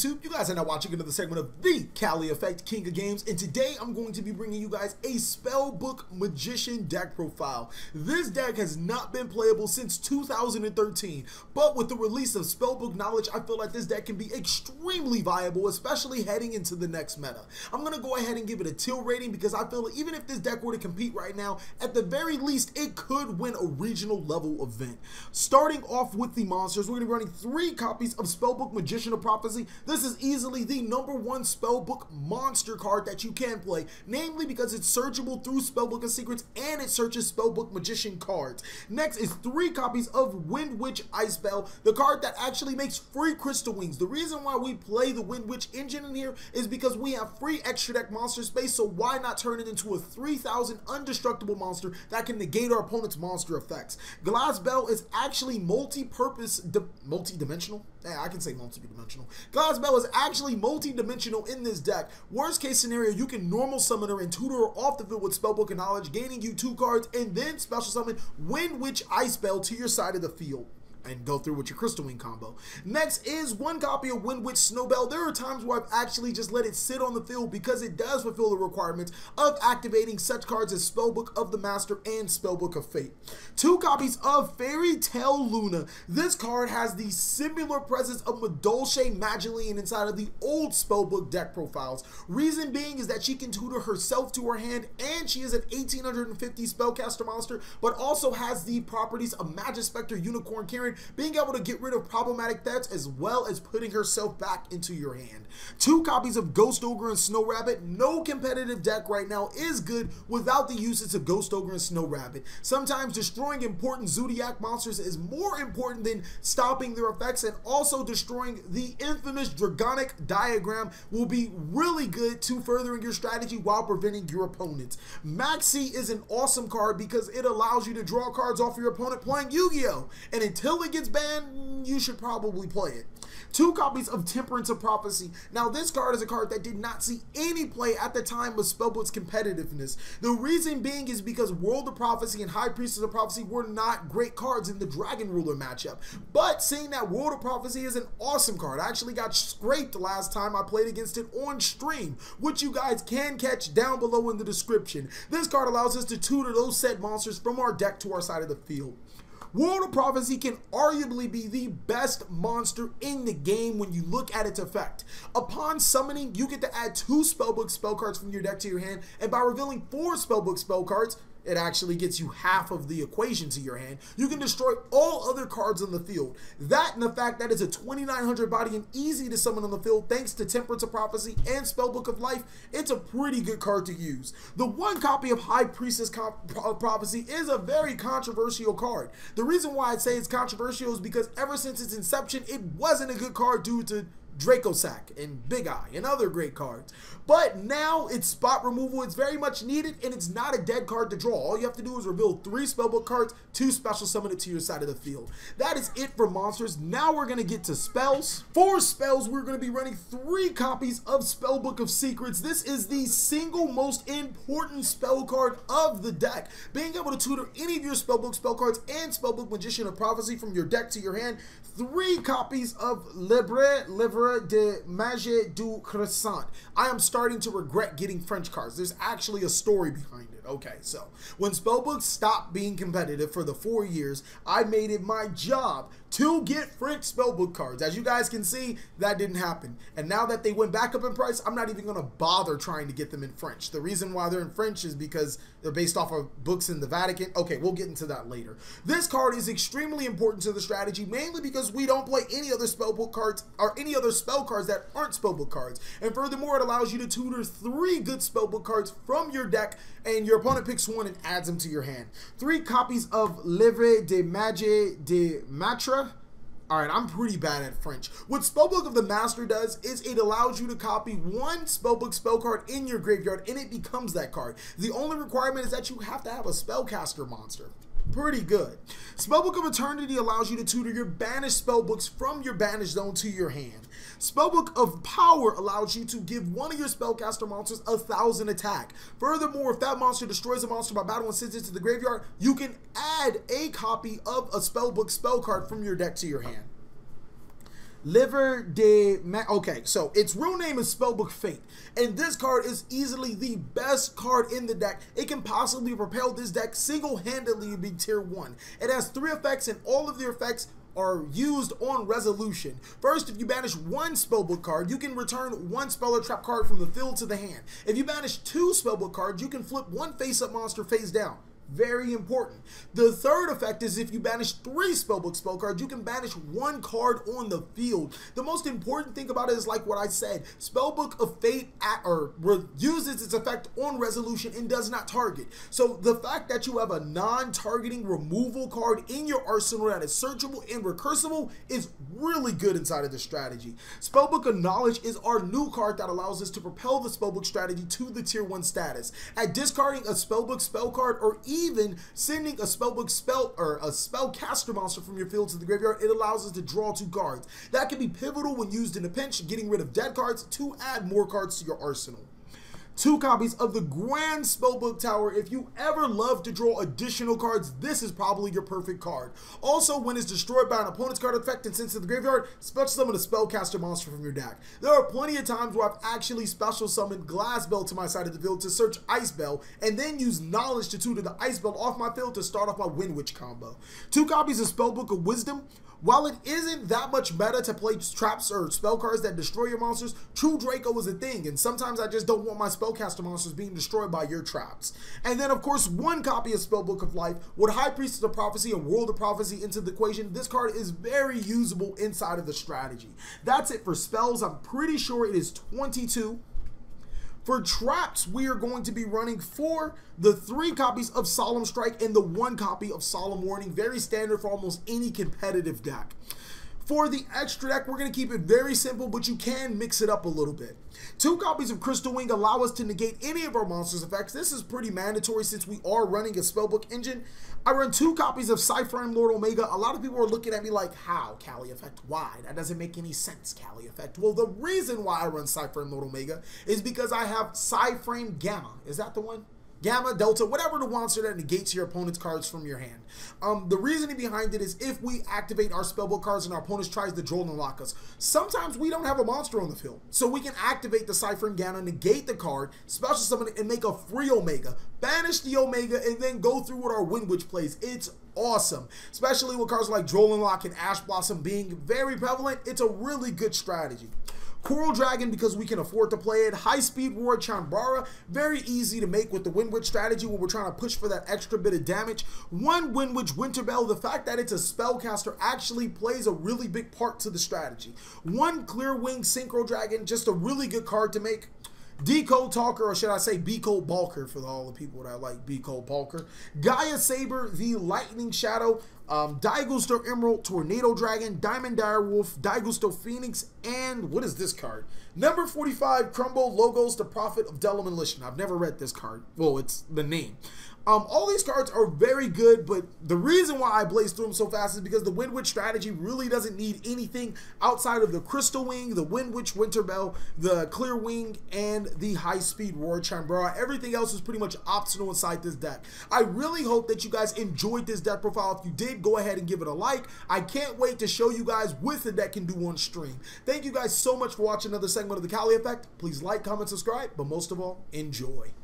You guys are now watching another segment of the TheCaliEffect, King of Games, and today I'm going to be bringing you guys a Spellbook Magician deck profile. This deck has not been playable since 2013, but with the release of Spellbook Knowledge, I feel like this deck can be extremely viable, especially heading into the next meta. I'm going to go ahead and give it a tilt rating because I feel like even if this deck were to compete right now, at the very least, it could win a regional level event. Starting off with the monsters, we're going to be running 3 copies of Spellbook Magician of Prophecy. This is easily the #1 Spellbook monster card that you can play, namely because it's searchable through Spellbook of Secrets and it searches Spellbook Magician cards. Next is 3 copies of Wind Witch Ice Bell, the card that actually makes free crystal wings. The reason why we play the Wind Witch engine in here is because we have free extra deck monster space, so why not turn it into a 3000 undestructible monster that can negate our opponent's monster effects. Glass Bell is actually multi-dimensional. Yeah, I can say multi-dimensional. Glass Bell is actually multi-dimensional in this deck. Worst case scenario, you can normal summon her and tutor her off the field with Spellbook of Knowledge, gaining you 2 cards, and then special summon Wind Witch Ice Bell to your side of the field and go through with your Crystal Wing combo. Next is 1 copy of Wind Witch Snowbell. There are times where I've actually just let it sit on the field because it does fulfill the requirements of activating such cards as Spellbook of the Master and Spellbook of Fate. 2 copies of Fairy Tale Luna. This card has the similar presence of Madolche Magilene inside of the old Spellbook deck profiles. Reason being is that she can tutor herself to her hand, and she is an 1850 spellcaster monster, but also has the properties of Magispector, Unicorn Karen, being able to get rid of problematic threats as well as putting herself back into your hand. 2 copies of Ghost Ogre and Snow Rabbit. No competitive deck right now is good without the usage of Ghost Ogre and Snow Rabbit. Sometimes destroying important Zodiac monsters is more important than stopping their effects, and also destroying the infamous Dragonic Diagram will be really good to furthering your strategy while preventing your opponents. Maxi is an awesome card because it allows you to draw cards off your opponent playing Yu-Gi-Oh! And until it gets banned, you should probably play it. 2 copies of Temperance of Prophecy. Now, this card is a card that did not see any play at the time of Spellbook's competitiveness. The reason being is because World of Prophecy and High Priestess of Prophecy were not great cards in the Dragon Ruler matchup. But seeing that World of Prophecy is an awesome card, I actually got scraped the last time I played against it on stream, which you guys can catch down below in the description. This card allows us to tutor those said monsters from our deck to our side of the field. World of Prophecy can arguably be the best monster in the game when you look at its effect. Upon summoning, you get to add 2 Spellbook spell cards from your deck to your hand, and by revealing 4 Spellbook spell cards, it actually gets you half of the equation to your hand. You can destroy all other cards on the field. That and the fact that it's a 2900 body and easy to summon on the field thanks to Temperance of Prophecy and Spellbook of Life, it's a pretty good card to use. The 1 copy of High Priestess of Prophecy is a very controversial card. The reason why I say it's controversial is because ever since its inception, it wasn't a good card due to Dracosac and Big Eye and other great cards. But now it's spot removal. It's very much needed, and it's not a dead card to draw. All you have to do is reveal 3 Spellbook cards, 2 special summon it to your side of the field. That is it for monsters. Now we're going to get to spells. For spells, we're going to be running 3 copies of Spellbook of Secrets. This is the single most important spell card of the deck. Being able to tutor any of your Spellbook spell cards and Spellbook Magician of Prophecy from your deck to your hand. 3 copies of Livre de Magie du Croissant. I am starting to regret getting French cards. There's actually a story behind it. Okay, so when Spellbooks stopped being competitive for the 4 years, I made it my job to get French Spellbook cards. As you guys can see, that didn't happen. And now that they went back up in price, I'm not even going to bother trying to get them in French. The reason why they're in French is because they're based off of books in the Vatican. Okay, we'll get into that later. This card is extremely important to the strategy, mainly because we don't play any other Spellbook cards or any other spell cards that aren't Spellbook cards. And furthermore, it allows you to tutor 3 good Spellbook cards from your deck, and your opponent picks 1 and adds them to your hand. 3 copies of Livre de Magie de Matre. Alright, I'm pretty bad at French. What Spellbook of the Master does is it allows you to copy 1 Spellbook spell card in your graveyard, and it becomes that card. The only requirement is that you have to have a spellcaster monster. Pretty good. Spellbook of Eternity allows you to tutor your banished spellbooks from your banished zone to your hand. Spellbook of Power allows you to give 1 of your spellcaster monsters 1000 attack. Furthermore, if that monster destroys a monster by battle and sends it to the graveyard, you can add a copy of a Spellbook spell card from your deck to your hand. Okay, so its real name is Spellbook Fate, and this card is easily the best card in the deck. It can possibly propel this deck single-handedly to be tier 1. It has 3 effects, and all of the effects are used on resolution. First, if you banish 1 spellbook card, you can return 1 spell or trap card from the field to the hand. If you banish 2 spellbook cards, you can flip 1 face-up monster face down. Very important. The third effect is if you banish 3 spellbook spell cards, you can banish 1 card on the field. The most important thing about it is like what I said, Spellbook of Fate uses its effect on resolution and does not target. So the fact that you have a non-targeting removal card in your arsenal that is searchable and recursible is really good inside of the strategy. Spellbook of Knowledge is our new card that allows us to propel the spellbook strategy to the tier 1 status. At discarding a spellbook spell card or even sending a spellbook spell or a spellcaster monster from your field to the graveyard, it allows us to draw 2 cards. That can be pivotal when used in a pinch, getting rid of dead cards to add more cards to your arsenal. 2 copies of the Grand Spellbook Tower. If you ever love to draw additional cards, this is probably your perfect card. Also, when it's destroyed by an opponent's card effect and sent to the graveyard, special summon a spellcaster monster from your deck. There are plenty of times where I've actually special summoned Glass Bell to my side of the field to search Ice Bell, and then use Knowledge to tutor the Ice Bell off my field to start off my Wind Witch combo. 2 copies of Spellbook of Wisdom. While it isn't that much meta to play traps or spell cards that destroy your monsters, True Draco is a thing, and sometimes I just don't want my spellcaster monsters being destroyed by your traps. And then, of course, 1 copy of Spellbook of Life. With High Priestess of Prophecy and World of Prophecy into the equation, this card is very usable inside of the strategy. That's it for spells. I'm pretty sure it is 22. For traps, we are going to be running for the 3 copies of Solemn Strike and the 1 copy of Solemn Warning. Very standard for almost any competitive deck. For the extra deck, we're going to keep it very simple, but you can mix it up a little bit. 2 copies of Crystal Wing allow us to negate any of our monsters' effects. This is pretty mandatory since we are running a Spellbook engine. I run 2 copies of Cyframe Lord Omega. A lot of people are looking at me like, how, CaliEffect? Why? That doesn't make any sense, CaliEffect. Well, the reason why I run Cyframe Lord Omega is because I have Cyframe Gamma. Is that the one? Gamma, Delta, whatever the monster that negates your opponent's cards from your hand. The reasoning behind it is if we activate our spellbook cards and our opponent tries to draw and lock us, sometimes we don't have a monster on the field. So we can activate the Cyframe Gamma, negate the card, special summon it, and make a free Omega. Banish the Omega, and then go through with our Wind Witch plays. It's awesome. Especially with cards like Droll and Lock and Ash Blossom being very prevalent, it's a really good strategy. Coral Dragon, because we can afford to play it. High Speed Roar Chambara, very easy to make with the Wind Witch strategy when we're trying to push for that extra bit of damage. 1 Wind Witch Winterbell, the fact that it's a spellcaster actually plays a really big part to the strategy. 1 Clear Wing Synchro Dragon, just a really good card to make. Decode Talker, or should I say Decode Balker for all the people that like Decode Balker. Gaia Saber, the Lightning Shadow, Daigusto Emerald, Tornado Dragon, Diamond Direwolf, Daigusto Phoenix, and what is this card? Number 45, Crumble Logos, the Prophet of Demolition. I've never read this card. Well, it's the name. All these cards are very good, but the reason why I blaze through them so fast is because the Wind Witch strategy really doesn't need anything outside of the Crystal Wing, the Wind Witch Winterbell, the Clear Wing, and the High Speed Roar Chambara. Everything else is pretty much optional inside this deck. I really hope that you guys enjoyed this deck profile. If you did, go ahead and give it a like. I can't wait to show you guys what the deck can do on stream. Thank you guys so much for watching another segment of The CaliEffect. Please like, comment, subscribe, but most of all, enjoy.